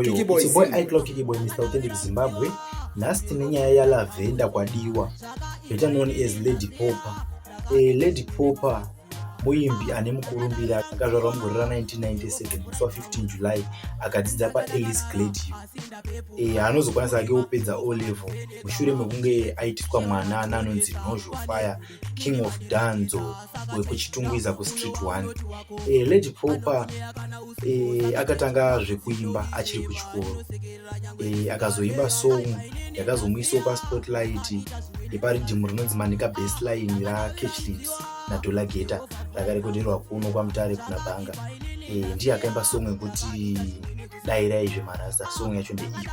Kiki Boy, it's your boy iCloud Kiki Boy, Mr. Authentic Zimbabwe. Nhasi tine nyaya yaLavenda kwadiwa, better known as Lady Popper. Lady Popper muimbi ane mukurumbira akazvarwa mugore ra1997 musi wa15 July akadzidza paEllis Glade. Anozokwanisa ake kupedza O level mushure mekunge aitiswa mwana anonzi Nojo Fire, King of Danzo wekuchitungwiza kuStreet 1. Lady Popper akatanga zvekuimba achiri kuchikoro, akazoimba song yakazomuisawo paSpotlight yeparidhimu rinonzi Manika Baseline raCatch Lips naDola Geta rakarekoderwa kuno kwaMutare kuna Banga. Ndiye akaimba song yekuti dairai zvemarasta, song yacho ndeiyo.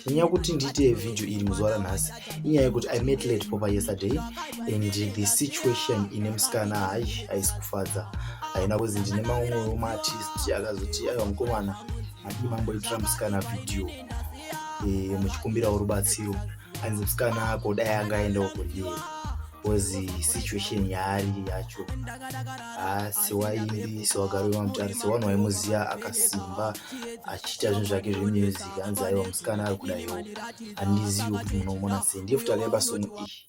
Inyaya kuti ndiite video iri muzuva ranhasi inyaya yekuti I met Lady Popper yesterday and the situation ine musikana haisi kufadza. Haina kuzi ndine mamwe maartist akazoti aiwa mukomana madii mamboitira musikana video muchikumbirawo rubatsiro, hanzi musikana ako dai angaendawo kundiye because situation yaari yacho. Sewaimbi, sewagari weMutare, sewanhu vaimuziva akasimba achiita zvinhu zvake zvemusic, hanzi aiwa musikana ari kudaiwo. Handizivi kuti munomona sei. Ndiye futi akaimba song iyi.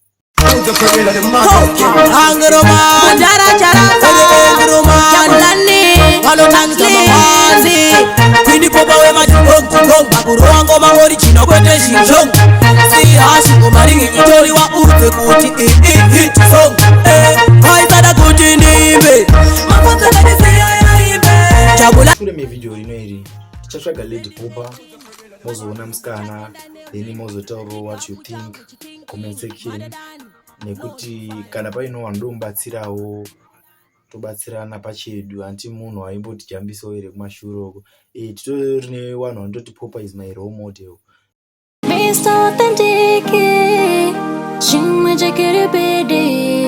Shure mevideo rino iri tichatsvaga Lady Popper, mozoona musikana, then mozotaurawo what you think comment section, nekuti kana paino wandomubatsirawo tobatsirana pachedu, hanti munhu aimbotijambisawo here kumashure uko. Titori nevanhu vanototi Popper is my role model. Mr. Authentic, chimwe chakere bede.